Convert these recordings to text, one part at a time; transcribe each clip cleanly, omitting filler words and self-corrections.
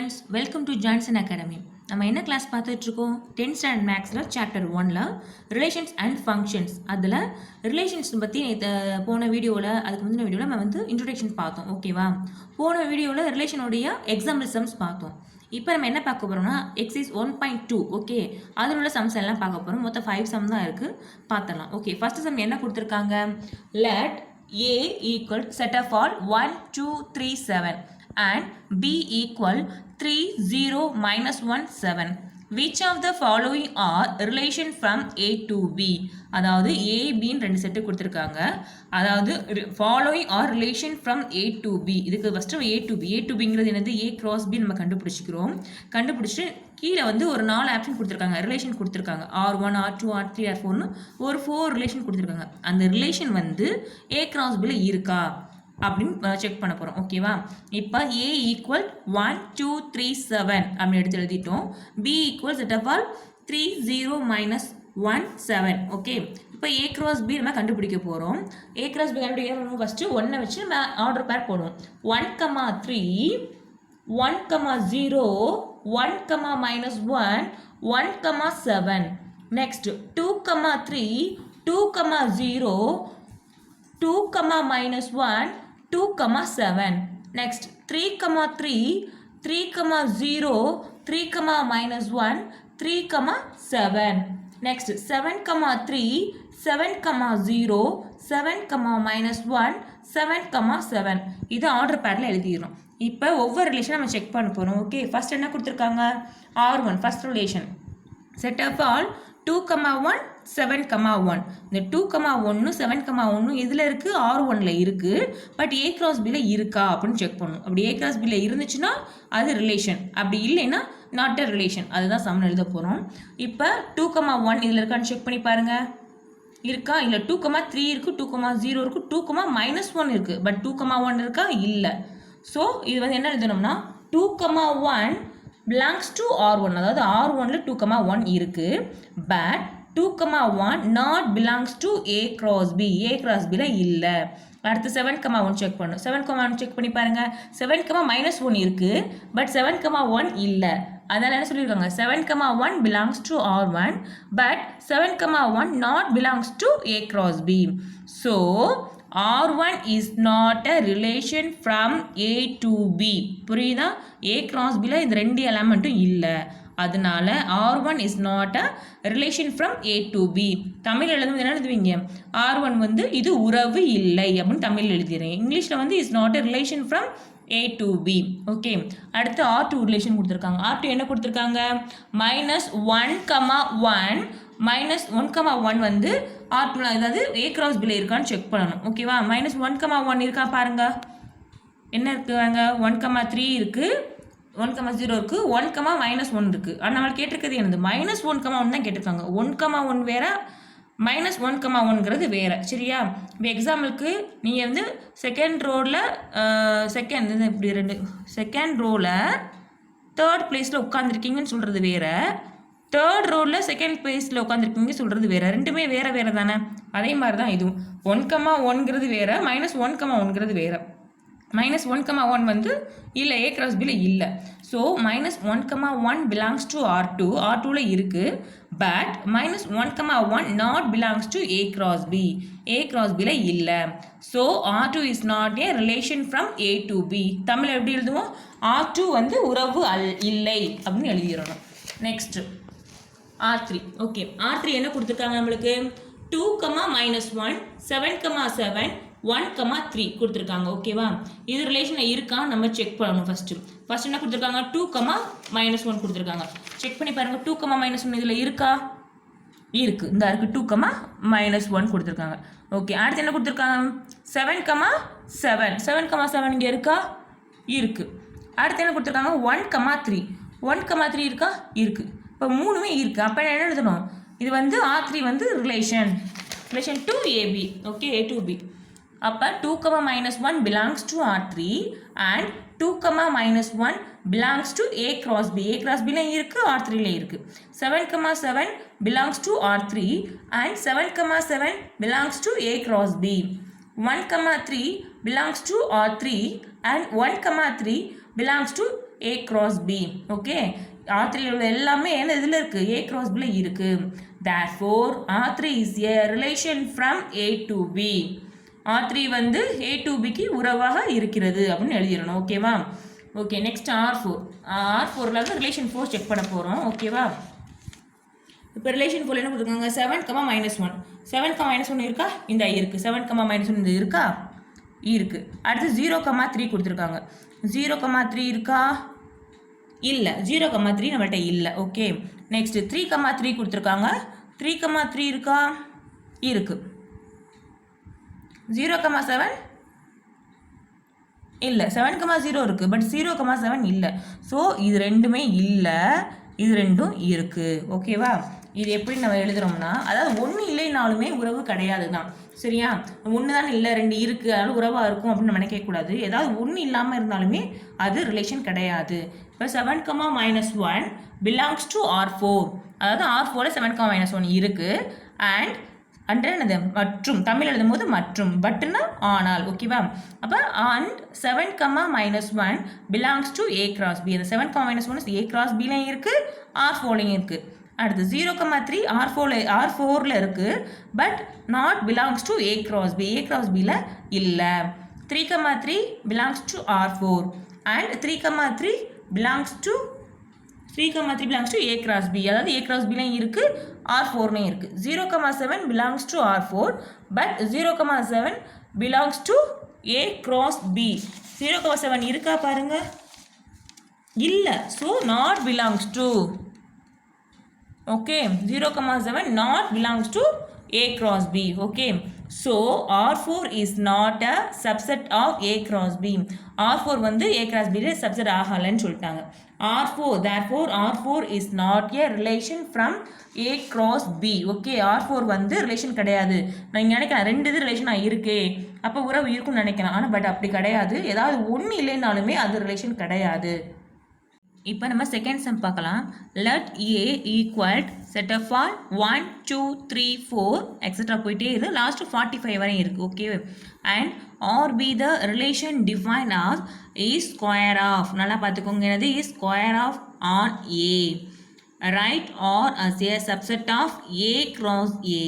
Students, welcome to Johnson academy. நம்ம என்ன class பார்த்துட்டு இருக்கோம்? 10th ஸ்டாண்டர்ட் மேக்ஸில் சாப்டர் 1ல் ரிலேஷன்ஸ் அண்ட் ஃபங்க்ஷன்ஸ். அதில் ரிலேஷன்ஸ் பற்றி போன வீடியோவில் அதுக்கு முந்தின வீடியோவில் நம்ம இன்ட்ரோடக்ஷன் பார்த்தோம். ஓகேவா? போன வீடியோவில் ரிலேஷனுடைய எக்ஸாம்பிள் சம்ஸ் பார்த்தோம். இப்போ நம்ம என்ன பார்க்க போகிறோம்னா எக்ஸைஸ் 1.2. ஓகே, அதில் உள்ள சம்ஸ் எல்லாம் பார்க்க போகிறோம். மொத்தம் 5 சம் தான் இருக்குது, பார்த்துடலாம். ஓகே, ஃபஸ்ட்டு சம் என்ன கொடுத்துருக்காங்க? Let A equal set of all 1, 2, 3, 7 and B equal 3, 0, minus 1, 7. Which of the following are relation from A to B? அதாவது A, B ரெண்டு செட்டு கொடுத்துருக்காங்க. அதாவது following are relation from A to B. இதுக்கு first A to B. A to Bங்கிறது என்னது? A cross B நம்ம கண்டுபிடிச்சிக்கிறோம். கண்டுபிடிச்சிட்டு கீழே ஒரு 4 ஆப்ஷன் கொடுத்துருக்காங்க, ரிலேஷன் கொடுத்துருக்காங்க. R1, R2, R3, R4ன்னு ஒரு 4 ரிலேஷன் கொடுத்துருக்காங்க. அந்த ரிலேஷன் A cross Bல இருக்கா அப்படின்னு செக் பண்ண போகிறோம். ஓகேவா? இப்போ A ஈக்குவல் 1, 2, 3, 7 அப்படின்னு எடுத்து எழுதிட்டோம். B equal set of all 3, 0, minus 1, 7. Okay, இப்போ A cross B நம்ம கண்டுபிடிக்க போகிறோம். A cross B கண்டுபிடிக்க ஃபஸ்ட்டு 1 வச்சு நம்ம ஆர்டர் பேர் போடுவோம். 1, 3, 1, 0, 1, minus 1, 1, 7. Next 2, 3, 2, 0, 2, minus 1, 2, 7. Next 3, 3, 3, 0, 3, minus 1, 3, 7. Next 7, 3, 7, 0, 7, minus 1, 7, 7. இது ஆர்டர் பேட்ல எழுதிடுறோம். இப்போ ஒவ்வொரு ரிலேஷன் நம்ம செக் பண்ண போகிறோம். ஓகே, ஃபர்ஸ்ட் என்ன கொடுத்துருக்காங்க? R1 first relation. Set of all 2, 1, 7, 1. இந்த 2, 1, 7, 1 இதில் இருக்குது, R1ல இருக்குது. பட் A cross Bல இருக்கா அப்படின்னு செக் பண்ணணும். அப்படி A cross Bல இருந்துச்சுன்னா அது ரிலேஷன், அப்படி இல்லைன்னா நாட் அ ரிலேஷன். அதுதான் சம்மன் எழுத போகிறோம். இப்போ 2, 1 இதில் இருக்கான்னு செக் பண்ணி பாருங்கள். இருக்கா? இல்லை. 2, 3 இருக்குது, 2, 0 இருக்குது, 2, minus 1 இருக்குது. பட் 2, 1 இருக்கா? இல்லை. ஸோ இது என்ன எழுதணும்னா 2, 1 belongs to R1. அதாவது R1ல 2, 1 இருக்குது. But 2, 1 not belongs to A cross B. A cross Bல இல்லை. அடுத்து 7, 1 செக் பண்ணணும். 7, 1 செக் பண்ணி பாருங்க. 7, minus 1 இருக்குது. பட் 7, 1 இல்லை. அதனால என்ன சொல்லியிருக்காங்க? 7, 1 belongs to R1. But 7, 1 not belongs to A cross B. So R1 is not a relation from A to B. புரியுதா? A cross Bல இந்த ரெண்டு எலமெண்ட்டும் இல்லை. அதனால R1 is not a relation from A to B. Tamil எழுதும் என்ன எழுதுவீங்க? R1 இது உறவு இல்லை அப்படின்னு தமிழ் எழுதிடுறேன். இங்கிலீஷில் is not a relation from A to B. Okay, அடுத்து R2 ரிலேஷன் கொடுத்துருக்காங்க. R2 என்ன கொடுத்துருக்காங்க? -1, 1 -1, 1 R2 அதாவது A cross Bல இருக்கான்னு செக் பண்ணணும். ஓகேவா? -1, 1 இருக்கா பாருங்க. என்ன இருக்குவாங்க? 1, 3 இருக்குது, 1, 0 இருக்குது, 1, minus 1 இருக்குது. ஆனால் நம்மளுக்கு கேட்டிருக்கிறது என்னது? -1, 1 தான் கேட்டிருக்காங்க. 1, 1 வேற, -1, 1ங்கிறது வேறு. சரியா? இப்போ எக்ஸாம்பிளுக்கு நீங்கள் செகண்ட் ரோவில் செகண்ட் ரோவில் தேர்ட் பிளேஸில் உட்காந்துருக்கீங்கன்னு சொல்கிறது வேறு, தேர்ட் ரோவில் செகண்ட் பிளேஸில் உட்காந்துருக்கீங்க சொல்கிறது வேறு. ரெண்டுமே வேறு வேறு தானே? அதே மாதிரி தான் இதுவும். 1, 1ங்கிறது வேறு, -1, 1ங்கிறது வேறு. -1, 1 இல்லை, A cross Bல இல்லை. So -1, 1 belongs to R2. R2ல இருக்குது. But -1, 1 not belongs to A cross B. A cross Bல இல்லை. So R2 is not a relation from A to B. Tamil எப்படி எழுதுவோம்? R2 உறவு இல்லை அப்படின்னு எழுதிடணும். Next R3. ஓகே, R3 என்ன கொடுத்துருக்காங்க நம்மளுக்கு? 2, minus 1, 7, 7, 1, 3 கொடுத்துருக்காங்க. ஓகேவா? இது ரிலேஷனில் இருக்கா நம்ம செக் பண்ணணும். ஃபர்ஸ்ட் என்ன கொடுத்துருக்காங்க? 2, minus 1 கொடுத்துருக்காங்க. செக் பண்ணி பாருங்கள். 2, minus 1 இதில் இருக்கா? இருக்குது. இந்த இருக்குது. 2, minus 1 கொடுத்துருக்காங்க. ஓகே, அடுத்து என்ன கொடுத்துருக்காங்க? 7, 7. 7, 7 இங்கே இருக்கா? இருக்குது. அடுத்து என்ன கொடுத்துருக்காங்க? 1, 3. 1, 3 இருக்கா? இருக்குது. இப்போ மூணுமே இருக்குது. அப்போ என்ன எழுதணும்? இது R3 relation to AB. Okay, A to B. அப்போ 2, minus 1 belongs to R3 and 2, minus 1 belongs to A cross B. A cross Bல இருக்குது, R3ல இருக்குது. 7, 7 belongs to R3 and 7, 7 belongs to A cross B. 1, 3 belongs to R3 and 1, 3 belongs to A cross B. Okay, R3 உள்ள எல்லாமே என்ன இதில் இருக்குது, A cross B இருக்குது. Therefore R3 is a relation from A to B. R3 வந்து A to Bக்கு உறவாக இருக்கிறது அப்படின்னு எழுதிடணும். ஓகேவா? Okay, next R4. R4ல வந்து ரிலேஷன் 4 செக் பண்ண போகிறோம். ஓகேவா? இப்போ ரிலேஷன் 4 என்ன கொடுத்துருக்காங்க, 7, -1. 7, -1 இருக்கா, இந்த இருக்குது. 7, -1 இந்த இருக்கா, இருக்குது. அடுத்து 0, 3 கொடுத்துருக்காங்க. 0, 3 இருக்கா, இல்லை. 0, 3 நம்மள்கிட்ட இல்லை. ஓகே, நெக்ஸ்ட் 3, 3 கொடுத்துருக்காங்க. 3, 3 இருக்கா, இருக்குது. 0, 7 இல்லை. 7, 0 இருக்குது. பட் 0, 7 இல்லை. ஸோ இது ரெண்டுமே இல்லை, இது ரெண்டும் இருக்குது. ஓகேவா? இது எப்படி நம்ம எழுதுகிறோம்னா, அதாவது ஒன்று இல்லைனாலுமே உறவு கிடையாது தான். சரியா? ஒன்று தான் இல்லை, 2 இருக்குது, அதனால உறவாக இருக்கும் அப்படின்னு நம்ம நினைக்கக்கூடாது. ஏதாவது ஒன்று இல்லாமல் இருந்தாலுமே அது ரிலேஷன் கிடையாது. இப்போ 7, -1 பிலாங்ஸ் டு R4. அதாவது R4ல 7, -1 இருக்குது. அண்ட் என்னது, மற்றும் தமிழ் எழுதும் போது மற்றும், பட்டுன்னா ஆனால். ஓகேவா? அப்போ and 7, -1 belongs to A cross B. அந்த 7, -1 A cross Bலையும் இருக்குது, R4லையும் இருக்குது. அடுத்து 0, 3 R4ல இருக்குது, but not belongs to A cross B. A cross Bல இல்லை. 3, 3 belongs to R4 and 3, 3 belongs to A cross B. அதாவது A cross Bலையும் இருக்குது, R4லையும் இருக்குது. 0, 7 belongs to R4, but 0, 7 belongs to A cross B. 0, 7 இருக்கா பாருங்க, இல்லை. So not belongs to. Okay, 0, 7 not belongs to A cross B. Okay, so R4 is not a subset of A cross B. R4 வந்து A cross B subset ஆகலன்னு சொல்லிட்டாங்க. Therefore R4 is not a relation from A cross B. Okay, R4 வந்து relation கிடையாது. நான் இங்கே நினைக்கிறேன் 2 இது ரிலேஷனாக இருக்கே, அப்போ உறவு இருக்குன்னு நினைக்கிறேன். ஆனால் பட் அப்படி கிடையாது. ஏதாவது ஒன்று இல்லைனாலுமே அது ரிலேஷன் கிடையாது. இப்போ நம்ம செகண்ட் சம் பார்க்கலாம். Let A equal set of R 1, 2, 3, 4 extra போயிட்டே இது லாஸ்ட் 45 வரையும் இருக்குது. Okay, and R be the relation define of is square of, நல்லா பார்த்துக்கோங்க, என்னது is square of on A. Right R as a subset of A cross A.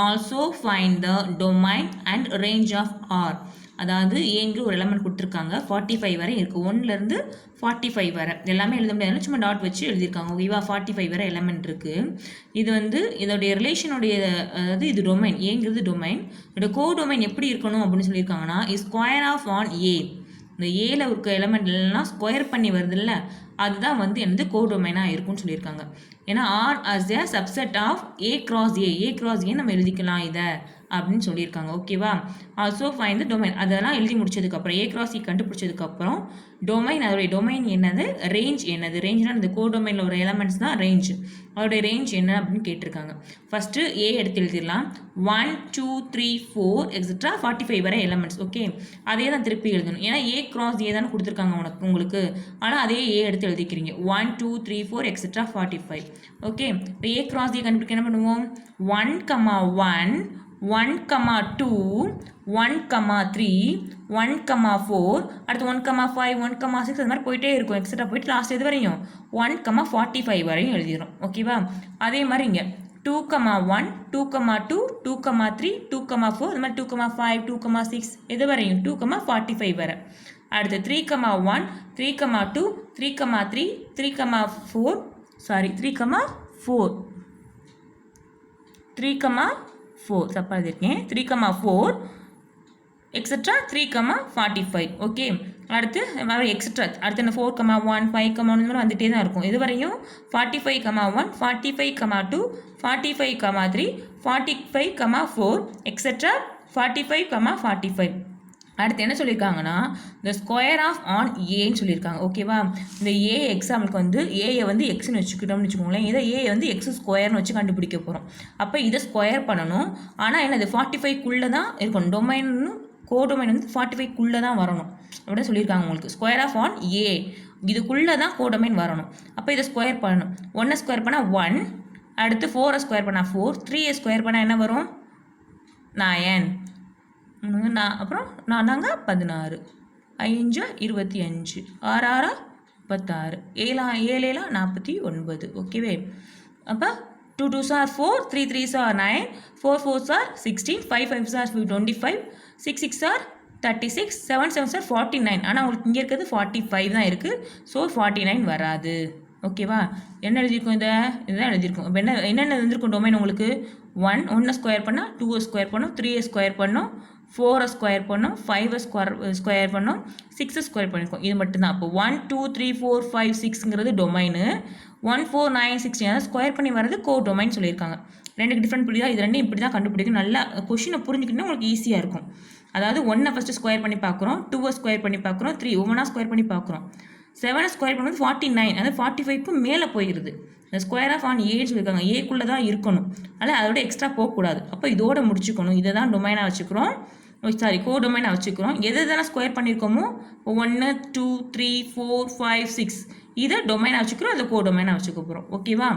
Also find the domain and range of R. அதாவது ஏங்கிற ஒரு element கொடுத்துருக்காங்க, 45 வரை இருக்குது. 1லேருந்து 45 வரை எல்லாமே எழுத முடியாது, சும்மா டாட் வச்சு எழுதியிருக்காங்க. ஓகேவா? 45 வரை எலமெண்ட் இருக்குது. இது வந்து இதோடைய ரிலேஷனுடைய, அதாவது இது டொமைன், ஏங்கிறது டொமைன். இதோட கோ டொமைன் எப்படி இருக்கணும் அப்படின்னு சொல்லியிருக்காங்கன்னா, is square of on A. இந்த ஏல இருக்க எலமெண்ட் எல்லாம் ஸ்கொயர் பண்ணி வருது இல்லை, அதுதான் வந்து என்னது கோடொமைனாக இருக்கும்னு சொல்லியிருக்காங்க. ஏன்னா R as a subset of A cross A. A cross A நம்ம எழுதிக்கலாம் இதை அப்படின்னு சொல்லியிருக்காங்க. ஓகேவா? Also find the domain. அதெல்லாம் எழுதி முடிச்சதுக்கப்புறம் A cross A கண்டுபிடிச்சதுக்கப்புறம் டொமைன், அதோடைய டொமைன் என்னது, ரேஞ்ச் என்னது. ரேஞ்ச்னா இந்த கோடொமைனில் ஒரு எலமெண்ட்ஸ் தான் ரேஞ்ச். அதோடைய ரேஞ்ச் என்ன அப்படின்னு கேட்டிருக்காங்க. ஃபஸ்ட்டு A எடுத்து எழுதிடலாம். 1, 2, 3, 4 எக்ஸட்ரா 45 வரை எலமெண்ட்ஸ். ஓகே, அதே தான் திருப்பி எழுதணும். ஏன்னா A cross A தானே கொடுத்துருக்காங்க உங்களுக்கு, ஆனால் அதே A எடுத்து எழுதிக்கிறீங்க. 1, 2, 3, 4 எக்ஸட்ரா 45. ஓகே, இப்போ A cross A கண்டுபிடிக்க என்ன பண்ணுவோம், 1, 1, 1, 2, 1, 3, 1, 4, அடுத்து 1, 5, 1, 6 அது மாதிரி போயிட்டே இருக்கும். எக்ஸட்ரா போயிட்டு லாஸ்ட் இது வரையும் 1, 45 வரையும் எழுதிடும். ஓகேவா? அதே மாதிரி இங்கே 2, 1, 2, 2, 2, 3, 2, 4 இது மாதிரி 2, 5, 2, 6 இது வரையும் 2, 45 வரை. அடுத்து 3, 1, 3, 2, 3, 3, 3, 4 சாரி 3, 4 தப்பாக எழுதியிருக்கேன். 3, 4 எக்ஸட்ரா 3, 45. ஓகே, அடுத்து எக்ஸட்ரா அடுத்து என்ன 4, 1, 5, 1 இந்த மாதிரி வந்துகிட்டே தான் இருக்கும். இது வரையும் 45, 1, 45, 2, 45, 3, 45, 4 எக்ஸட்ரா 45, 45. அடுத்து என்ன சொல்லியிருக்காங்கன்னா, இந்த ஸ்கொயர் ஆஃப் ஆன் ஏன்னு சொல்லியிருக்காங்க. ஓகேவா? இந்த ஏ எக்ஸாம்பிளுக்கு வந்து ஏயை வந்து எக்ஸ்ன்னு வச்சுக்கிட்டோம்னு வச்சுக்கோங்களேன். இதை ஏ வந்து எக்ஸ் ஸ்கொயர்னு வச்சு கண்டுபிடிக்க போகிறோம். அப்போ இதை ஸ்கொயர் பண்ணணும். ஆனால் என்னது 45க்குள்ளே தான் இருக்கணும். டொமைன் கோடொமைன் வந்து 45க்குள்ளே தான் வரணும் அப்படின்னு சொல்லியிருக்காங்க உங்களுக்கு. ஸ்கொயர் ஆஃப் ஆன் ஏ இதுக்குள்ளே தான் கோடொமைன் வரணும். அப்போ இதை ஸ்கொயர் பண்ணணும். 1 ஸ்கொயர் பண்ணால் 1, அடுத்து 4 ஸ்கொயர் பண்ணால் 4, 3 ஸ்கொயர் பண்ணால் என்ன வரும், 9, அப்புறம் 4 16, 5 25, 6 6 36 7 49 ஓகேவே. அப்போ 2 2s are 4 3 3s are 9 4 4s are 16 5 5s are 25 6 6 are 36 7 7s are 49. ஆனால் உங்களுக்கு இங்கே இருக்கிறது 45 தான் இருக்குது. ஸோ 49 வராது ஓகேவா. என்ன எழுதியிருக்கும் இதுதான் எழுதியிருக்கும். இப்போ என்னென்ன எழுதியிருக்கும் டொமைன் உங்களுக்கு 1 ஸ்கொயர் பண்ணால் 2 ஸ்கொயர் பண்ணோம் 3 ஸ்கொயர் பண்ணோம் 4 ஸ்கொயர் பண்ணோம் 5 ஸ்கொயர் பண்ணோம் 6 ஸ்கொயர் பண்ணியிருக்கோம். இது மட்டும்தான். அப்போ 1 2 3 4 5 6ங்கிறது டொமைனு 1 4 9 16 அதாவது ஸ்கொயர் பண்ணி வர்றது கோ டொமைன் சொல்லியிருக்காங்க. ரெண்டுக்கு டிஃப்ரெண்ட் புரியுதா? இது ரெண்டும் இப்படி தான் கண்டுபிடிக்கும். நல்லா கொஷினை புரிஞ்சுக்கிட்டா உங்களுக்கு ஈஸியாக இருக்கும். அதாவது 1 ஃபஸ்ட்டு ஸ்கொயர் பண்ணி பார்க்குறோம் 2 ஸ்கொயர் பண்ணி பார்க்குறோம் 3 ஒவ்வொன்றா ஸ்கொயர் பண்ணி பார்க்குறோம் 7 ஸ்கொயர் பண்ணுறது 49 அதாவது 45க்கு மேலே போயிடுது. இந்த ஸ்கொயர் ஆஃப் ஆன் ஏன்னு சொல்லியிருக்காங்க. ஏக்குள்ளே தான் இருக்கணும். அதனால் அதோட எக்ஸ்ட்ரா போகக்கூடாது. அப்போ இதோட முடிச்சுக்கணும். இதை தான் டொமைனாக வச்சுக்கிறோம். சாரி கோ டொமைனாக வச்சுக்கிறோம். எது எதனா ஸ்கொயர் பண்ணியிருக்கோமோ 1 2 3 4 5 6 இதை டொமைனாக வச்சுக்கிறோம். அதை கோ டொமைனாக வச்சுக்க போகிறோம். ஓகேவா.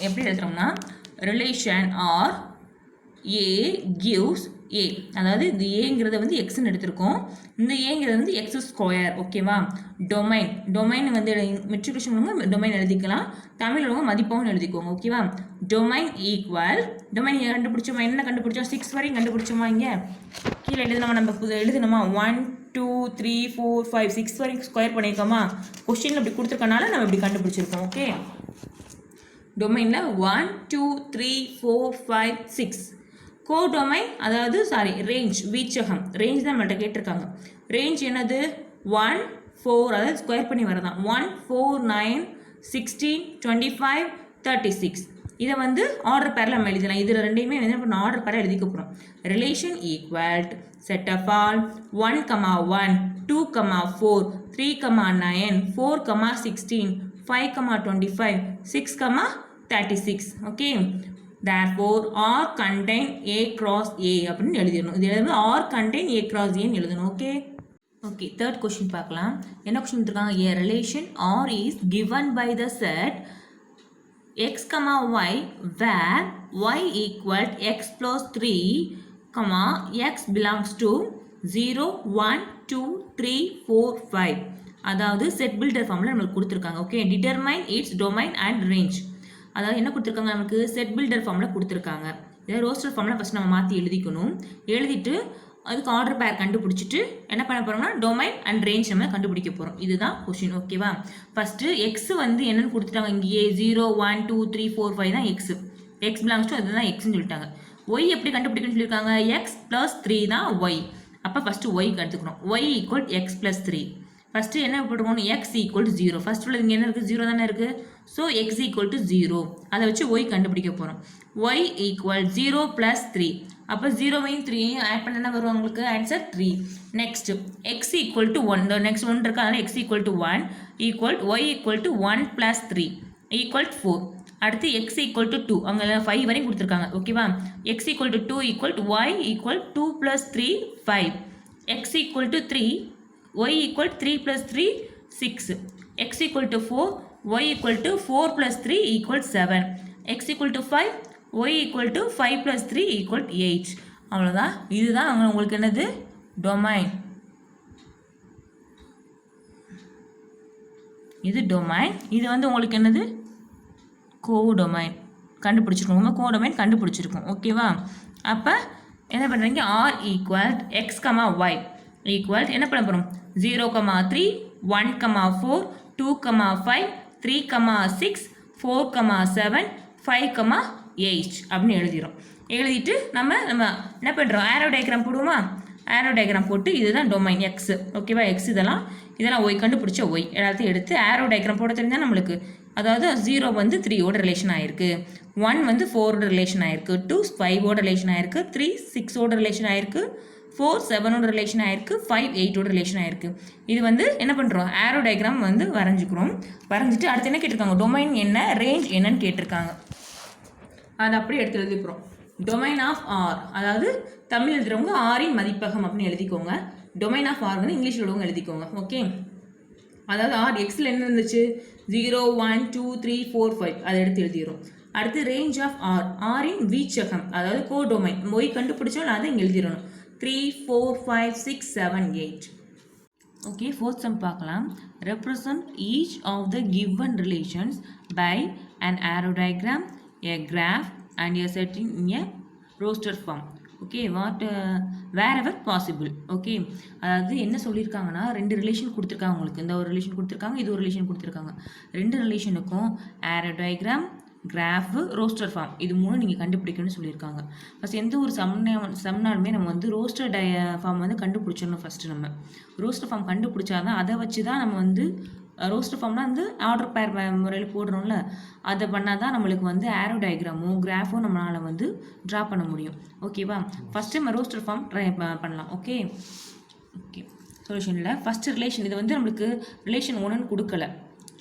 எப்படி எழுதுறோம்னா ரிலேஷன் ஆர் ஏ கிவ்ஸ் ஏ, அதாவது இந்த ஏங்கிறத வந்து எக்ஸ்ன்னு எடுத்திருக்கோம். இந்த ஏங்கிறது வந்து எக்ஸ் ஸ்கொயர் ஓகேவா. டொமைன் வந்து மெட்ரிகுலேஷன் டொமைன் எழுதிக்கலாம். தமிழ் மதிப்பகம் எழுதிக்கோங்க ஓகேவா. டொமைன் ஈக்குவல் டொமைன் கண்டுபிடிச்சோமா, என்ன கண்டுபிடிச்சோம் 6 வரையும் கண்டுபிடிச்சோமா. இங்கே கீழே எழுதணுமா, நம்ம எழுதணுமா 1 2 3 4 5 6 வரைக்கும் ஸ்கொயர் பண்ணியிருக்கோமா. கொஸ்டின் இப்படி கொடுத்துருக்கனால நம்ம இப்படி கண்டுபிடிச்சிருக்கோம். ஓகே. டொமைனில் 1 2 3 4 5 6 கோடொமைன் அதாவது ரேஞ்ச் வீச்சகம் ரேஞ்ச் தான் நம்மள்கிட்ட கேட்டிருக்காங்க. ரேஞ்ச் என்னது 1 4 அதாவது ஸ்கொயர் பண்ணி வரதான் 1 4 9 16 25 36. இதை வந்து ஆர்டர் பேரில் நம்ம எழுதலாம். இதில் ரெண்டையுமே என்ன பண்ண ஆர்டர் பேரில் எழுதிக்க போகிறோம். Relation equal set of all 1 1 2 4 3 9 4 16 5 25 6 36 okay. therefore R contain A cross A அப்படின்னு எழுதிடணும். இது எழுதும்போது R contain A cross A ன்னு எழுதணும். ஓகே. ஓகே, தேர்ட் கொஸ்டின் பார்க்கலாம். என்ன கொஸ்டின் கொடுத்துருக்காங்க. A relation R is given by the set x, y where y equal x plus 3, x belongs to 0 1 2 3 4 5. அதாவது set builder ஃபார்மில் நம்மளுக்கு கொடுத்துருக்காங்க. Okay. Determine it's domain and range. அதாவது என்ன கொடுத்துருக்காங்க நமக்கு செட் பில்டர் ஃபார்மில் கொடுத்துருக்காங்க. இதை ரோஸ்டர் ஃபார்மில் ஃபஸ்ட் நம்ம மாற்றி எழுதிக்கணும். எழுதிட்டு அதுக்கு ஆர்டர் பேர் கண்டுபிடிச்சிட்டு என்ன பண்ண போகிறோம்னா டொமைன் அண்ட் ரேஞ்ச் நம்ம கண்டுபிடிக்க போகிறோம். இதுதான் கொஸ்டின். ஓகேவா. ஃபஸ்ட்டு எக்ஸ் வந்து என்னென்னு கொடுத்துட்டாங்க. இங்கே 0 1 2 3 4 5 தான் எக்ஸ். எக்ஸ் பிலாங்ஸ் டு அதுதான் எக்ஸ்ன்னு சொல்லிட்டாங்க. ஒய் எப்படி கண்டுபிடிக்கணும்னு சொல்லியிருக்காங்க. எக்ஸ் ப்ளஸ் 3 தான் ஒய். அப்போ ஃபஸ்ட்டு ஒய் கற்றுக்கணும். Y equal X plus 3. First என்ன போட்டுக்கணும். X equal to 0. ஃபஸ்ட் உள்ள இங்கே என்ன இருக்குது 0 தானே இருக்குது. ஸோ எக்ஸ் ஈக்குவல் டு 0 அதை வச்சு ஒய் கண்டுபிடிக்க போகிறோம். Y equal 0 plus 3. அப்போ 0வையும் 3யும் ஆட் பண்ண என்ன வரும் உங்களுக்கு answer 3. Next x equal to 1. இந்த நெக்ஸ்ட் 1 இருக்கு. அதனால் x equal to 1 equal y equal to 1 plus 3 equal 4. அடுத்து எக்ஸ் ஈக்குவல் டு 2. அவங்க 5 வரையும் கொடுத்துருக்காங்க. ஓகேவா. X equal to 2 equal to Y equal 2 plus 3 5. X equal to 3 y equal 3 plus 3 6. x equal to 4 y equal to 4 plus 3 equal 7. x equal to 5 y equal to 5 plus 3 equal 8. அவ்வளோதான். இதுதான் உங்களுக்கு என்னது domain. இது domain. இது வந்து உங்களுக்கு என்னது codomain கண்டுபிடிச்சிருக்கோம். உங்கள் கோடொமைன் கண்டுபிடிச்சிருக்கோம். ஓகேவா. அப்போ என்ன பண்ணுறீங்க R equal x y equal என்ன பண்ண போகிறோம் 0 3 1 4 2 5 3 6 4 7 5 8 அப்படின்னு எழுதிடும். எழுதிட்டு நம்ம என்ன பண்ணுறோம் ஆரோ டயக்ராம் போடுவோமா. ஆரோ டயக்ராம் போட்டு இதுதான் டொமைன் எக்ஸ். ஓகேவா. எக்ஸ் இதெல்லாம் ஒய் கண்டுபிடிச்ச ஒய் எல்லாத்தையும் எடுத்து ஆரோ டயக்ராம் போட தெரிஞ்சால் நம்மளுக்கு அதாவது 0 வந்து 3ஓட ரிலேஷன் ஆயிருக்கு, 1 வந்து 4ஓட ரிலேஷன் ஆயிருக்கு, 2 5ஓட ரிலேஷன் ஆயிருக்கு, 3 6ஓட ரிலேஷன் ஆயிருக்கு, 4 7ஓட ரிலேஷன் ஆயிருக்கு, 5 8ஓட ரிலேஷன் ஆயிருக்கு. இது வந்து என்ன பண்ணுறோம் ஆரோ டயக்ராம் வந்து வரைஞ்சிக்கிறோம். வரைஞ்சிட்டு அடுத்து என்ன கேட்டிருக்காங்க டொமைன் என்ன ரேஞ்ச் என்னன்னு கேட்டிருக்காங்க. அதை அப்படியே எடுத்து எழுதிக்கிறோம். டொமைன் ஆஃப் ஆர் அதாவது தமிழ் எழுதுறவங்க ஆரின் மதிப்பகம் அப்படின்னு எழுதிக்கோங்க. டொமைன் ஆஃப் ஆர் வந்து இங்கிலீஷில் உள்ளவங்க எழுதிக்கோங்க. ஓகே. அதாவது ஆர் எக்ஸில் என்ன இருந்துச்சு 0 1 2 3 4 5 அதை எடுத்து எழுதிடும். அடுத்து ரேஞ்ச் ஆஃப் ஆர் ஆரின் வீச்சகம் அதாவது கோ டொமைன் ஒய் கண்டுபிடிச்சோம் அதை இங்கே எழுதிடணும் 3 4 5 6 7 8. ஓகே, ஃபோர்த் சம் பார்க்கலாம். Represent each of the given relations by an arrow diagram, a graph and a setting in a roster form. Okay, wherever possible. Okay, அதாவது என்ன சொல்லியிருக்காங்கன்னா, 2 ரிலேஷன் கொடுத்துருக்காங்க உங்களுக்கு. இந்த ஒரு ரிலேஷன் கொடுத்துருக்காங்க, இது ஒரு ரிலேஷன் கொடுத்துருக்காங்க. 2 ரிலேஷனுக்கும் arrow diagram, graph, roster form இது 3 நீங்கள் கண்டுபிடிக்கணும்னு சொல்லியிருக்காங்க. ஃபஸ்ட் எந்த ஒரு சம்னாலுமே நம்ம வந்து ரோஸ்டர் ஃபார்ம் வந்து கண்டுபிடிச்சிடணும். ஃபஸ்ட்டு நம்ம ரோஸ்டர் ஃபார்ம் கண்டுபிடிச்சாதான் அதை வச்சு தான் நம்ம வந்து ரோஸ்டர் ஃபார்ம்னால் வந்து ஆர்டர் பேர் முறையில் போடுறோம்ல, அதை பண்ணால் தான் நம்மளுக்கு வந்து ஆரோ டயக்ராமோ கிராஃபோ நம்மளால் வந்து ட்ரா பண்ண முடியும். ஓகேவா, ஃபஸ்ட்டு நம்ம ரோஸ்டர் ஃபார்ம் ட்ரை பண்ணலாம். ஓகே ஓகே சொல்யூஷனில் ஃபஸ்ட்டு ரிலேஷன் இது வந்து நம்மளுக்கு ரிலேஷன் 1ன்னு கொடுக்கல,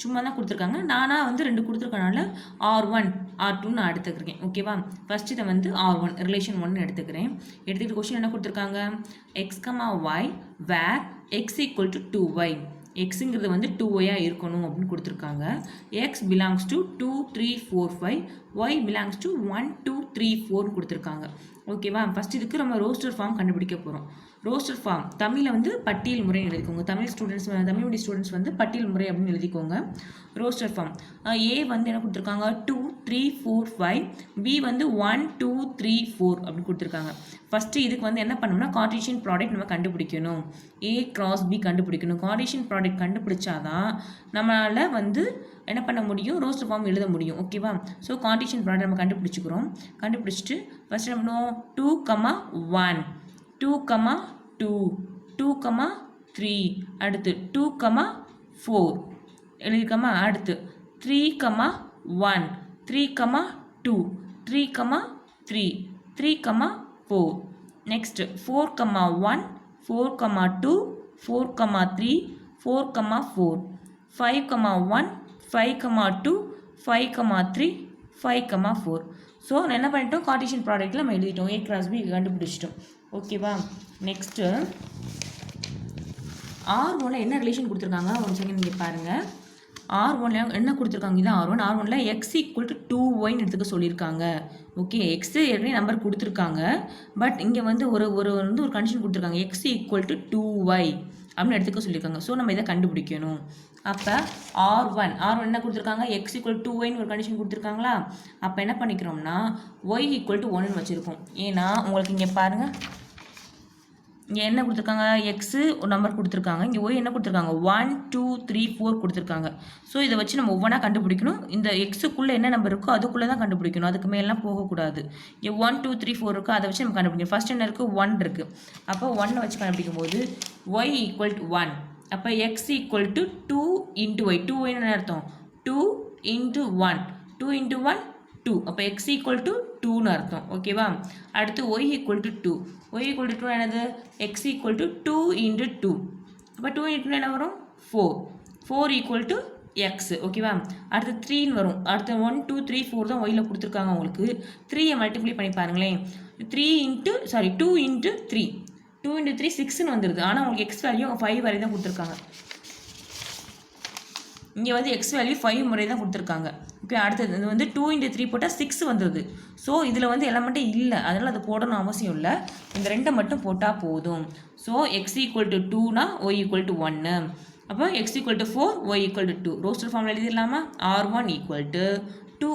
சும்மா தான் கொடுத்துருக்காங்க. நானாக வந்து 2 கொடுத்துருக்கனால R1 R2 நான் எடுத்துக்கிறேன். ஓகேவா, ஃபஸ்ட் இதை வந்து R1 ரிலேஷன் 1 எடுத்துக்கிறேன். எடுத்துக்கிட்டு கொஸ்டின் என்ன கொடுத்துருக்காங்க, x, y where x equal to 2y. எக்ஸுங்கிறது வந்து 2y இருக்கணும் அப்படின்னு கொடுத்துருக்காங்க. x belongs to 2 3 4 5, y belongs to 1 2 3 4 கொடுத்துருக்காங்க. ஓகேவா, ஃபஸ்ட் இதுக்கு நம்ம ரோஸ்டர் ஃபார்ம் கண்டுபிடிக்க போகிறோம். ரோஸ்டர் ஃபார்ம் தமிழில் வந்து பட்டியல் முறை எழுதிக்கோங்க. தமிழ் மீடியம் ஸ்டூடெண்ட்ஸ் வந்து பட்டியல் முறை அப்படின்னு எழுதிக்கோங்க. ரோஸ்டர் ஃபார்ம் ஏ வந்து என்ன கொடுத்துருக்காங்க 2 3 4 5, பி வந்து 1 2 3 4 அப்படின்னு கொடுத்துருக்காங்க. ஃபஸ்ட்டு இதுக்கு வந்து என்ன பண்ணணும்னா கார்ட்டீசியன் ப்ராடக்ட் நம்ம கண்டுபிடிக்கணும். ஏ கிராஸ் பி கண்டுபிடிக்கணும். கார்ட்டீசியன் ப்ராடக்ட் கண்டுபிடிச்சாதான் நம்மளால் வந்து என்ன பண்ண முடியும், ரோஸ்டர் ஃபார்ம் எழுத முடியும். ஓகேவா, ஸோ கார்ட்டீசியன் ப்ராடக்ட் நம்ம கண்டுபிடிச்சிக்கிறோம். கண்டுபிடிச்சிட்டு ஃபஸ்ட்டு என்ன பண்ணுவோம் 2, 1 2, 2 2, 3 அடுத்து 2, 4 எழுதிக்கமா. அடுத்து 3, 1 3, 2 3, 3 3, 4 நெக்ஸ்ட் 4, 1 4, 2 4, 3 4, 4 5, 1 5, 2 5, 3 5, 4. ஸோ என்ன பண்ணிட்டோம், கார்ட்டீசியன் ப்ராடக்ட்டில் நம்ம எழுதிட்டோம். ஏ கிராஸ் பி கண்டுபிடிச்சிட்டோம். ஓகேவா, நெக்ஸ்ட்டு R1 என்ன ரிலேஷன் கொடுத்துருக்காங்க ஒரு செகண்ட் நீங்கள் பாருங்கள். R1 என்ன கொடுத்துருக்காங்க, இதான் R1 x equal to 2y எடுத்துக்க சொல்லியிருக்காங்க. ஓகே, எக்ஸு ஏற்கனவே நம்பர் கொடுத்துருக்காங்க, பட் இங்கே வந்து ஒரு கண்டிஷன் கொடுத்துருக்காங்க x equal to 2y அப்படின்னு எடுத்துக்க சொல்லியிருக்காங்க. ஸோ நம்ம இதை கண்டுபிடிக்கணும். அப்போ R1 என்ன கொடுத்துருக்காங்க, x equal to 2y ஒரு கண்டிஷன் கொடுத்துருக்காங்களா. அப்போ என்ன பண்ணிக்கிறோம்னா y equal to 1 வச்சுருக்கோம். ஏன்னா உங்களுக்கு இங்கே பாருங்கள், இங்கே என்ன கொடுத்துருக்காங்க, எக்ஸு ஒரு நம்பர் கொடுத்துருக்காங்க, இங்கே ஒய் என்ன கொடுத்துருக்காங்க 1 2 3 4 கொடுத்துருக்காங்க. ஸோ இதை வச்சு நம்ம ஒவ்வொன்றா கண்டுபிடிக்கணும். இந்த எக்ஸுக்குள்ளே என்ன நம்பர் இருக்கோ அதுக்குள்ளே தான் கண்டுபிடிக்கணும், அதுக்கு மேலாம் போகக்கூடாது. இங்கே 1 2 3 4 இருக்கோ அதை வச்சு நம்ம கண்டுபிடிக்கணும். ஃபஸ்ட் என்ன இருக்குது 1 இருக்குது. அப்போ 1 வச்சு கண்டுபிடிக்கும் போது y ஈக்குவல் டு 1. அப்போ X equal to 2 into y. 2y என்ன அர்த்தம் 2 இன்ட்டு 1 2 இன்ட்டு 1 2. அப்போ எக்ஸ் ஈக்குவல் டு 2ன்னு அர்த்தம். ஓகேவா, அடுத்து y equal to 2. Y equal to 2 என்னது எக்ஸ் ஈக்குவல் டு 2 இன்ட்டு 2. அப்போ 2 இன்ட்டு என்ன வரும் 4. 4 ஈக்குவல் டு எக்ஸ். ஓகேவா, அடுத்து 3ன்னு வரும். அடுத்து 1 2 3 4 தான் ஒயில் கொடுத்துருக்காங்க உங்களுக்கு. 3யை மல்டிப்ளை பண்ணி பாருங்களேன். 2 இன்ட்டு 3 2 இன்ட்டு 3 6ன்னு வந்துடுது. ஆனால் உங்களுக்கு எக்ஸ் வேல்யூ 5 வரை தான் கொடுத்துருக்காங்க. இங்கே வந்து எக்ஸ் வேல்யூ 5 முறை தான் கொடுத்துருக்காங்க. ஓகே, அடுத்தது இது வந்து 2 இன்ட்டு 3 போட்டால் 6 வந்துடுது. ஸோ இதில் வந்து எலமெண்ட்டே இல்லை, அதனால் அது போடணும் அவசியம் இல்லை. இந்த 2 மட்டும் போட்டால் போதும். ஸோ எக்ஸ் ஈக்குவல் டு 2னா ஒய் ஈக்குவல் டு 1. அப்போ X equal to 4 Y equal to 2. Roster ஃபார்மில் எழுதிடலாமா, R1 ஈக்குவல் டு 2,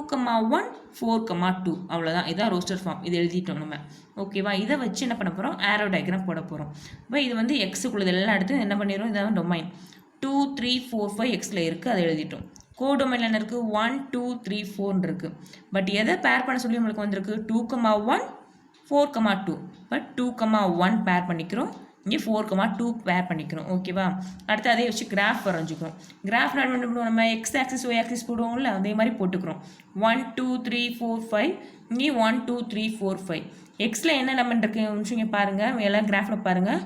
1 4, 2. அவ்வளோதான், இதான் ரோஸ்டர் ஃபார்ம். இது எழுதிட்டோம் நம்ம. ஓகேவா, இதை வச்சு என்ன பண்ண போகிறோம், ஆரோ டயக்ராம் போட போகிறோம். இப்போ இது வந்து எக்ஸுக்குள்ளது எல்லாம் எடுத்து என்ன பண்ணிடுறோம், இதான் டொமைன் 2 3 4 5 எக்ஸில் இருக்குது, அதை எழுதிட்டோம். கோடொமைனில் என்ன இருக்குது 1 2 3 4 இருக்குது. பட் எதை பேர் பண்ண சொல்லி உங்களுக்கு வந்திருக்கு 2, 1 4, 2. பட் 2, 1 பேர் பண்ணிக்கிறோம், இங்கே 4, 2 பேர் பண்ணிக்கிறோம். ஓகேவா, அடுத்து அதே வச்சு கிராஃப் வரைஞ்சிக்கிறோம். கிராஃப் என்ன பண்ணுவோம், நம்ம எக்ஸ் ஆக்சிஸ் ஒய் ஆக்சிஸ் போடுவோம்ல, அதே மாதிரி போட்டுக்கிறோம். 1 2 3 4 5, இங்கே 1 2 3 4 5. எக்ஸில் என்ன நம்பர் இருக்குது இங்கே பாருங்கள், எல்லாம் கிராஃபில் பாருங்கள்.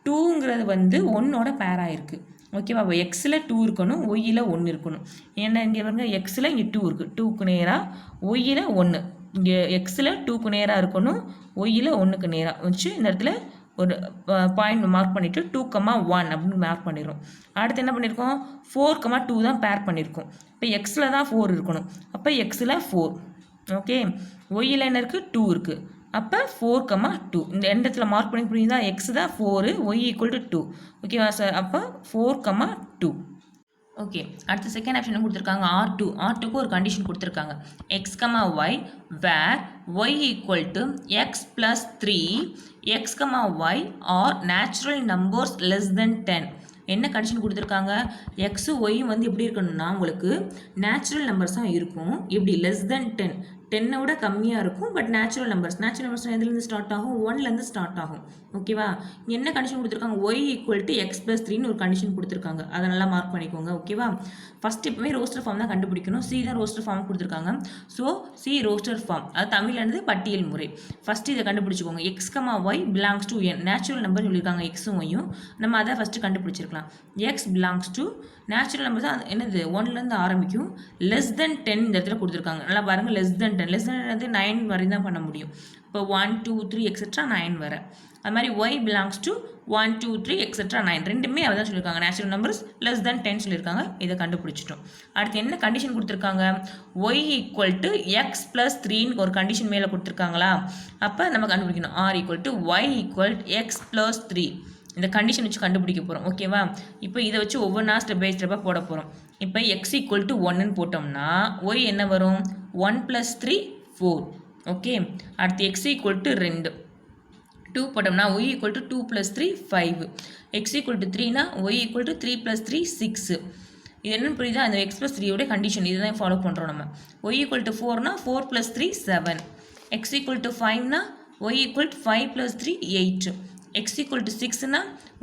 2ங்கிறது வந்து 1ஓட பேராக இருக்குது. ஓகேவா, அப்போ எக்ஸில் 2 இருக்கணும், ஒய்யில் 1 இருக்கணும். ஏன்னா இங்கே வந்து எக்ஸில் இங்கே 2 இருக்குது, 2க்கு நேராக ஒய்யில் 1. இங்கே எக்ஸில் 2க்கு நேராக இருக்கணும், ஒய்யில் 1க்கு நேராக வச்சு இந்த இடத்துல ஒரு பாயிண்ட் மார்க் பண்ணிவிட்டு 2, 1 அப்படின்னு மார்க் பண்ணிடுறோம். அடுத்து என்ன பண்ணியிருக்கோம் 4, 2 தான் பேர் பண்ணியிருக்கோம். இப்போ எக்ஸில் தான் 4 இருக்கணும். அப்போ எக்ஸில் 4. ஓகே, ஒய்யில் என்ன இருக்குது 2 இருக்குது. அப்போ 4,2 இந்த இடத்துல மார்க் பண்ணி புரியுதா எக்ஸ் தான் 4 ஒய் ஈக்குவல் டு 2 ஓகேவா சார் அப்போ 4,2 ஓகே அடுத்த செகண்ட் ஆப்ஷன் கொடுத்துருக்காங்க R2க்கு ஒரு கண்டிஷன் கொடுத்துருக்காங்க x comma y where y equal to X plus 3 x comma y are natural numbers less தென் 10 என்ன கண்டிஷன் கொடுத்துருக்காங்க எக்ஸு ஒய்யும் வந்து எப்படி இருக்கணும்னா உங்களுக்கு நேச்சுரல் நம்பர்ஸாக இருக்கும் எப்படி லெஸ் தென் 10 10 விட கம்மியாக இருக்கும் பட் நேச்சுரல் நம்பர்ஸ் எதுலேருந்து ஸ்டார்ட் ஆகும் 1லேருந்து ஸ்டார்ட் ஆகும் ஓகேவா என்ன கண்டிஷன் கொடுத்துருக்காங்க Y equal to X plus 3ன்னு ஒரு கண்டிஷன் கொடுத்துருக்காங்க அதை நல்லா மார்க் பண்ணிக்கோங்க ஓகேவா ஃபஸ்ட் எப்பவுமே ரோஸ்டர் ஃபார்ம் தான் கண்டுபிடிக்கணும் சி தான் ரோஸ்டர் ஃபார்ம் கொடுத்துருக்காங்க ஸோ சி ரோஸ்டர் ஃபார்ம் அது தமிழ்லேருந்து பட்டியல் முறை ஃபஸ்ட்டு இதை கண்டுபிடிச்சிக்கோங்க X comma Y belongs to N natural number சொல்லியிருக்காங்க எக்ஸும் ஒய்யும் நம்ம அதை ஃபஸ்ட்டு கண்டுபிடிச்சிருக்கலாம் X belongs to natural number தான் என்னது 1லேருந்து ஆரம்பிக்கும் லெஸ் தென் 10 இந்த இடத்துல கொடுத்துருக்காங்க நல்லா பாருங்கள் லெஸ் தென் 10 9 வரை தான் பண்ண முடியும் இப்போ 1 2 3 எக்ஸெட்ரா 9 வரை அது மாதிரி ஒய் பிலாங்ஸ் டு 1 2 3 எக்ஸெட்ரா 9 ரெண்டுமே அவள் தான் சொல்லியிருக்காங்க நேச்சுரல் நம்பர்ஸ் லெஸ் தென் 10 சொல்லியிருக்காங்க இதை கண்டுபிடிச்சிட்டோம் அடுத்து என்ன கண்டிஷன் கொடுத்துருக்காங்க Y equal to X plus 3ன்னு ஒரு கண்டிஷன் மேலே கொடுத்துருக்காங்களா அப்போ நம்ம கண்டுபிடிக்கணும் R equal to Y equal X plus 3 இந்த கண்டிஷன் வச்சு கண்டுபிடிக்க போகிறோம் ஓகேவா இப்போ இதை வச்சு ஒவ்வொன்றா ஸ்டெப் பை ஸ்டெப்பாக போட போகிறோம் இப்போ எக்ஸ் ஈக்குவல் டு 1ன்னு போட்டோம்னா ஒய் என்ன வரும் 1 + 3 4 ஓகே அடுத்து எக்ஸ் ஈக்குவல் டு 2 2 போட்டோம்னா Y equal to 2 + 3 5 X equal to 3னா ஒய் ஈக்குவல் டு 3 + 3 6 இது என்னன்னு புரியுதா அந்த எக்ஸ் ப்ளஸ் 3யோட கண்டிஷன் இதுதான் ஃபாலோ பண்ணுறோம் நம்ம ஒய் ஈக்குவல் டு 4னா 4 + 3 7 எக்ஸ் ஈக்குவல் டு 5னா Y equal to 5 + 3 8 x equal to 6னா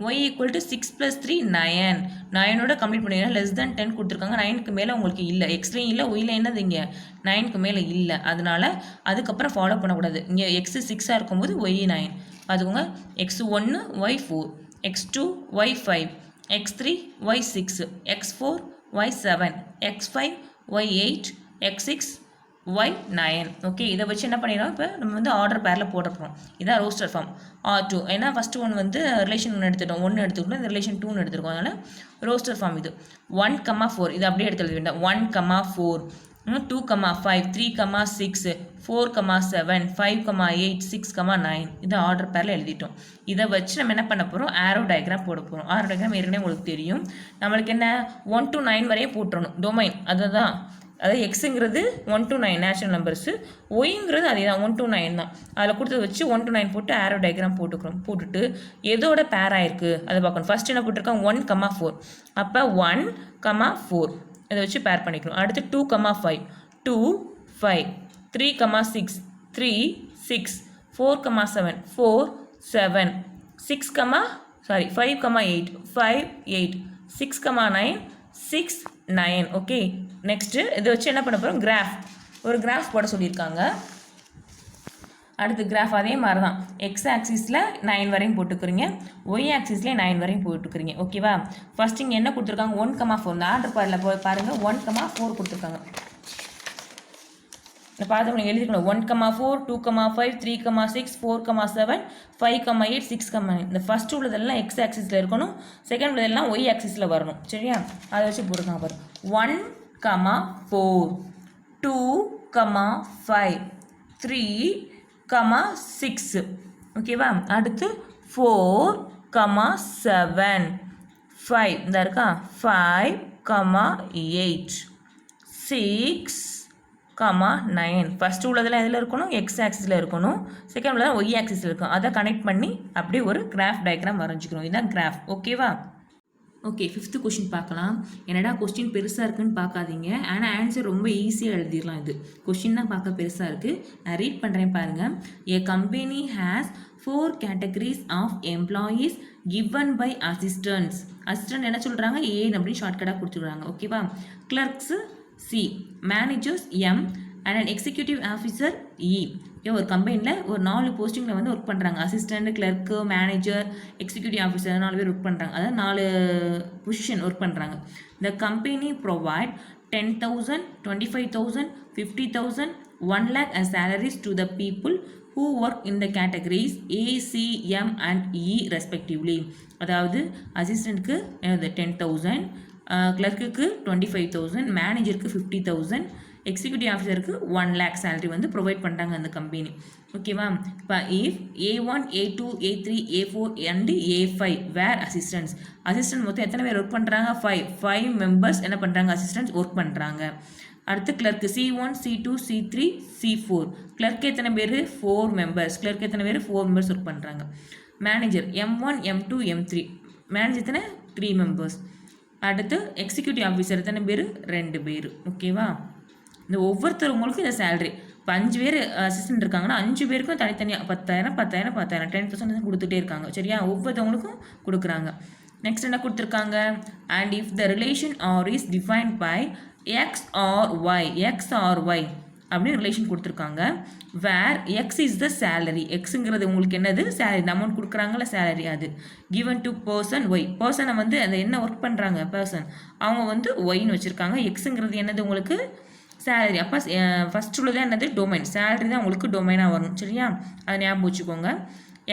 y equal to 6 + 3 9 9ஓட கம்ப்ளீட் பண்ணிங்கன்னா லெஸ் தென் 10 கொடுத்துருக்காங்க 9க்கு மேலே உங்களுக்கு இல்லை எக்ஸ்லேயும் இல்லை ஒய்யில் என்னது இங்கே 9க்கு மேலே இல்லை அதனால அதுக்கப்புறம் ஃபாலோ பண்ணக்கூடாது இங்கே எக்ஸு 6ஆக இருக்கும்போது ஒய் 9 அதுக்குங்க X 1 Y 4 x2 Y 5 x3 Y 6 x4 Y 7 x5 Y 8 x6 y9 okay இதை வச்சு என்ன பண்ணிடுறோம் இப்போ நம்ம வந்து ஆர்டர் பேரில் போட போகிறோம் இதான் ரோஸ்டர் ஃபார்ம் R2 ஏன்னா ஃபஸ்ட்டு ஒன் வந்து ரிலேஷன் 1 எடுத்துட்டோம் 1 எடுத்துக்கிட்டோம் இந்த ரிலேஷன் 2 எடுத்துருக்கோம் அதனால் ரோஸ்டர் ஃபார்ம் இது 1,4 இது அப்படியே எடுத்து எழுத வேண்டாம் 1,4 2,5 3,6 4,7 5,8 6,9 இது ஆர்டர் பேரில் எழுதிட்டோம் இதை வச்சு நம்ம என்ன பண்ண போகிறோம் ஆரோ டயக்ராம் போட போகிறோம் ஆரோ டயக்ராம் ஏற்கனவே உங்களுக்கு தெரியும் நம்மளுக்கு என்ன 1 to 9 வரையே போட்டுறணும் டொமைன் அதுதான் அதாவது எக்ஸுங்கிறது 1 to 9 நேச்சுரல் நம்பர்ஸு ஒய்ங்கிறது அதே தான் 1 to 9 தான் அதில் கொடுத்தது வச்சு 1 to 9 போட்டு ஆரோ டயக்ராம் போட்டுட்டு எதோட பேர் ஆயிருக்கு அதை பார்க்கணும் ஃபஸ்ட் என்ன போட்டிருக்காங்க 1,4 அப்போ 1,4 இதை வச்சு பேர் பண்ணிக்கணும் அடுத்து 2,5 2 5 3,6 3 6 4,7 4 7 5,8 5 8 6,9 6 9 ஓகே நெக்ஸ்ட்டு இதை வச்சு என்ன பண்ண போகிறோம் ஒரு கிராஃப் போட சொல்லியிருக்காங்க அடுத்து கிராஃப் அதே மாதிரி தான் எக்ஸ் ஆக்சிஸில் 9 வரையும் போட்டுக்கிறீங்க ஒய் ஆக்சிஸில் 9 வரையும் போட்டுக்கிறீங்க ஓகேவா ஃபஸ்ட் இங்கே என்ன கொடுத்துருக்காங்க 1,4 இந்த ஆர்டர் பாரில் போய் பாருங்கள் 1,4 கொடுத்துருக்காங்க இந்த பார்த்து நீங்கள் எழுதிக்கணும் 1,4 2,5 3,6 4,7 5,8 6,9 இந்த ஃபஸ்ட்டு உள்ளதெல்லாம் எக்ஸ் ஆக்சிஸில் இருக்கணும் செகண்ட் உள்ளதெல்லாம் ஒய் ஆக்சிஸில் வரணும் சரியா அதை வச்சு போட்டுருக்காங்க பாரு 1,4 2,5 3,6 ஓகேவா அடுத்து 4,7 5 இந்த இருக்கா 5,8 6,9 ஃபஸ்ட்டு உள்ளதெல்லாம் எதில் இருக்கணும் எக்ஸ் ஆக்சிஸில் இருக்கணும் செகண்ட் உள்ளதெல்லாம் ஒய் ஆக்சிஸில் இருக்கும் அதை கனெக்ட் பண்ணி அப்படியே ஒரு கிராஃப் டயக்ராம் வரைஞ்சிக்கணும் இதுதான் கிராஃப் ஓகேவா ஓகே 5th கொஸ்டின் பார்க்கலாம் என்னடா கொஸ்டின் பெருசாக இருக்குன்னு பார்க்காதீங்க ஆனால் ஆன்சர் ரொம்ப ஈஸியாக எழுதிடலாம் இது கொஸ்டின் தான் பார்க்க பெருசாக இருக்குது நான் ரீட் பண்ணுறேன் பாருங்கள் A company has 4 categories of employees given by assistants assistant என்ன சொல்கிறாங்க ஏன் அப்படின்னு ஷார்ட்கட்டாக கொடுத்துருக்காங்க ஓகேவா clerks C managers M and an executive officer E ஒரு கம்பெனியில் ஒரு 4 போஸ்டிங்கில் வந்து ஒர்க் பண்ணுறாங்க assistant clerk manager executive officer 4 பேர் ஒர்க் பண்ணுறாங்க அதாவது 4 பொசிஷன் ஒர்க் பண்ணுறாங்க the company provide 10,000 25,000 50,000 1 lakh as salaries to the people who work in the categories A, C, M and E respectively அதாவது அசிஸ்டண்ட்க்கு 10,000 கிளர்க்குக்கு 25,000 மேனேஜருக்கு 50,000 எக்ஸிக்யூட்டிவ் ஆஃபீஸருக்கு 1 lakh சேலரி வந்து provide பண்ணுறாங்க அந்த company. ஓகேவா? இப்போ if A1 A2 A3 A4 and A5 where assistant மொத்தம் எத்தனை பேர் ஒர்க் பண்ணுறாங்க? 5 மெம்பர்ஸ் என்ன பண்ணுறாங்க? அசிஸ்டன்ட் ஒர்க் பண்ணுறாங்க. அடுத்து clerk C1 C2 C3 C4 clerk எத்தனை பேர்? 4 மெம்பர்ஸ். கிளர்க்கு எத்தனை பேர்? 4 மெம்பர்ஸ் ஒர்க் பண்ணுறாங்க. Manager M1 M2 M3 manager எத்தனை? 3 மெம்பர்ஸ். அடுத்து எக்ஸிக்யூட்டிவ் ஆஃபீஸர் எத்தனை பேர்? 2 பேர். ஓகேவா? இந்த ஒவ்வொருத்தவங்களுக்கும் இந்த சேலரி இப்போ 5 பேர் அசிஸ்டன்ட் இருக்காங்கன்னா 5 பேருக்கும் தனித்தனியாக 10,000 10,000 10,000 10% கொடுத்துட்டே இருக்காங்க. சரியா? ஒவ்வொருத்தவங்களுக்கும் கொடுக்குறாங்க. நெக்ஸ்ட் என்ன கொடுத்துருக்காங்க? And if the relation R is defined by x R y அப்படின்னு ரிலேஷன் கொடுத்துருக்காங்க. Where x is the salary. எக்ஸுங்கிறது உங்களுக்கு என்னது? சேலரி. இந்த அமௌண்ட் கொடுக்குறாங்களா சேலரி அது. Given to person y. பர்சனை வந்து அந்த என்ன ஒர்க் பண்ணுறாங்க பர்சன் அவங்க வந்து ஒய்ன்னு வச்சுருக்காங்க. எக்ஸுங்கிறது என்னது உங்களுக்கு? சேலரி. அப்போ ஃபஸ்ட் உள்ளது என்னது? டொமைன். சேலரி தான் உங்களுக்கு டொமைனாக வரும். சரியா? அதை ஞாபகம் வச்சுக்கோங்க.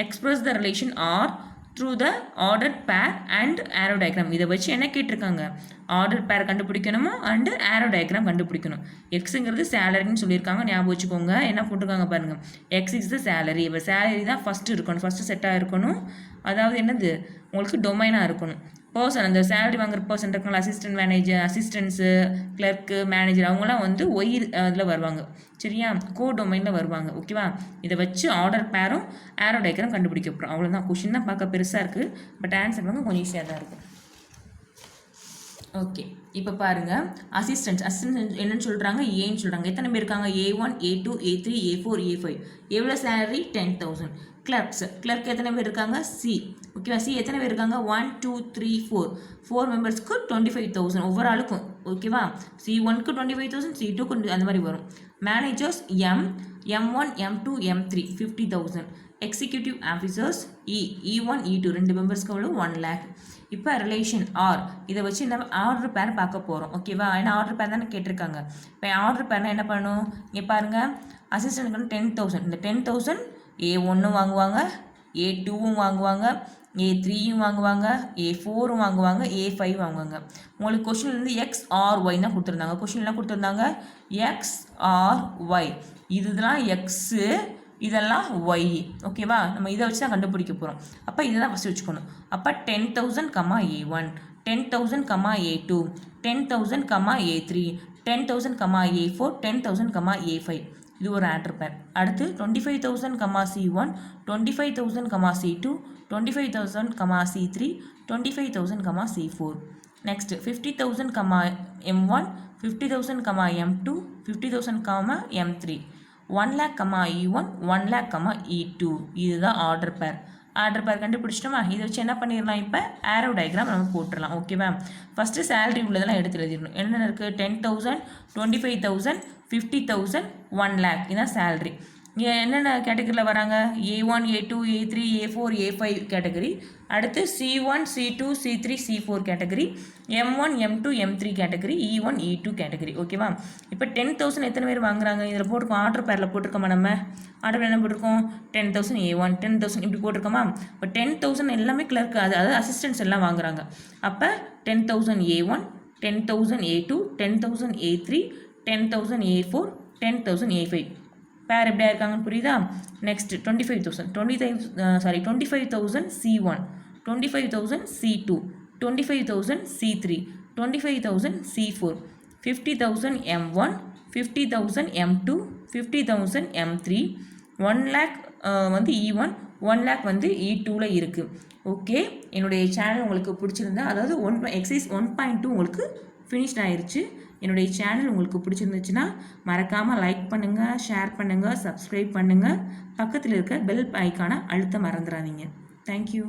Express the relation R through the order pair and arrow diagram. இதை வச்சு என்ன கேட்டிருக்காங்க? ஆர்டர் பேர் கண்டுபிடிக்கணுமா அண்டு ஆரோ டயக்ராம் கண்டுபிடிக்கணும். எக்ஸுங்கிறது சேலரின்னு சொல்லியிருக்காங்க. ஞாபகம் வச்சுக்கோங்க. என்ன போட்டிருக்காங்க பாருங்கள். X is the salary. இப்போ சேலரி தான் ஃபஸ்ட்டு இருக்கணும். ஃபஸ்ட்டு செட்டாக இருக்கணும். அதாவது என்னது? உங்களுக்கு டொமைனாக இருக்கணும். பர்சன் அந்த சேலரி வாங்குற பர்சன் இருக்காங்க. Assistant manager assistance clerk manager அவங்களாம் வந்து ஒய் இதில் வருவாங்க. சரியா? கோ டொமைனில் வருவாங்க. ஓகேவா? இதை வச்சு ஆர்டர் பேரும் ஆரோ டயக்ராம் கண்டுபிடிக்க போகிறோம். அவ்வளோதான். கொஷின் தான் பார்க்க பெருசாக இருக்குது. பட் ஆன்சர் வந்து கொஞ்சம் ஈஸியாக தான் இருக்கும். ஓகே, இப்போ பாருங்கள். அசிஸ்டன்ட் என்னன்னு சொல்கிறாங்க? ஏன்னு சொல்கிறாங்க. எத்தனை பேர் இருக்காங்க? A1 A2 A3 A4 A5 எவ்வளோ சேலரி? 10,000. கிளர்க் எத்தனை பேர் இருக்காங்க? சி. ஓகேவா? சி எத்தனை பேர் இருக்காங்க? 1 2 3 4 மெம்பர்ஸ்க்கு 25,000 ஒவ்வொரு ஆளுக்கும். ஓகேவா? C1க்கு 25,000 C2க்கு அந்த மாதிரி வரும். Managers M1 M2 M3 50,000. Executive officers E1 E2 2 மெம்பர்ஸ்க்கு எவ்வளோ? 1 lakh. இப்போ ரிலேஷன் ஆர் இதை வச்சு நம்ம ஆர்டர் பேர் பார்க்க போகிறோம். ஓகேவா? ஏன்னா ஆர்டர் பேர் தானே கேட்டிருக்காங்க. இப்போ ஆர்டர் பேர்னால் என்ன பண்ணணும்? இங்கே பாருங்கள். அசிஸ்டன்ட்க்கு வந்து 10,000. இந்த 10,000 A1 வாங்குவாங்க, A2 வாங்குவாங்க, A3 வாங்குவாங்க, A4 வாங்குவாங்க, A5 வாங்குவாங்க. உங்களுக்கு கொஷின் வந்து எக்ஸ் ஆர் ஒய் தான் கொடுத்துருந்தாங்க. கொஷின் என்ன கொடுத்துருந்தாங்க? X R y. இதுதான் எக்ஸு, இதெல்லாம் ஒய். ஓகேவா? நம்ம இதை வச்சு தான் கண்டுபிடிக்க போகிறோம். அப்போ இதை தான் ஃபஸ்ட்டு வச்சுக்கணும். அப்போ 10,000, A1 10,000, A2 10,000, A3 10,000, A4 10,000, A5. இது ஒரு ஆர்டர் பேர். அடுத்து 25,000, C1 25,000, C2 25,000, C3 25,000, C4. Next 50,000, M1 50,000, M2 50,000, M3 1 lakh, E1 1 lakh, E2. இதுதான் ஆர்டர் பேர். ஆர்டர் பேர் கண்டுபிடிச்சிட்டோமா? இதை வச்சு என்ன பண்ணிடலாம்? இப்போ ஆரோ டயக்ராம் நம்ம போட்டுடலாம். ஓகேவா? ஃபஸ்ட்டு சேலரி உள்ளதெல்லாம் எடுத்து எழுதிடணும். என்னென்ன இருக்குது? 10,000 25,000 50,000 1 lakh. இதுதான் சேலரி. இங்கே என்னென்ன கேட்டகரியில் வராங்க? A1 A2 A3 A4 A5 category. அடுத்து C1 C2 C3 C4 category. M1 M2 M3 category. E1 E2 category. ஓகேவா? இப்போ 10,000 எத்தனை பேர் வாங்குறாங்க? இதில் போட்டிருக்கோம். ஆர்டர் பேரில் போட்டிருக்கோமா? நம்ம ஆர்டர் பேர் என்ன போட்டிருக்கோம்? 10,000 A1 10,000 இப்படி போட்டிருக்கோமா? இப்போ 10,000 எல்லாமே கிளர்க்கு அதாவது அசிஸ்டன்ஸ் எல்லாம் வாங்குறாங்க. அப்போ 10,000 A1 10,000 A2 10,000 A3 10,000 A4 10,000 A5. பேர் எப்படியா இருக்காங்கன்னு புரியுதா? Next 25,000 25,000 C1 25,000 C2 25,000 C3 25,000 C4 50,000 M1 50,000 M2 50,000 M3 1 lakh வந்து E1 1 lakh வந்து E2ல இருக்குது. ஓகே, என்னுடைய சேனல் உங்களுக்கு பிடிச்சிருந்தா, அதாவது எக்ஸசைஸ் 1.2 உங்களுக்கு ஃபினிஷ்ட் ஆயிடுச்சு. என்னுடைய சேனல் உங்களுக்கு பிடிச்சிருந்துச்சுன்னா மறக்காமல் லைக் பண்ணுங்கள், ஷேர் பண்ணுங்கள், சப்ஸ்கிரைப் பண்ணுங்கள். பக்கத்தில் இருக்க பெல் ஐக்கானை அழுத்த மறந்துடாதீங்க. தேங்க்யூ.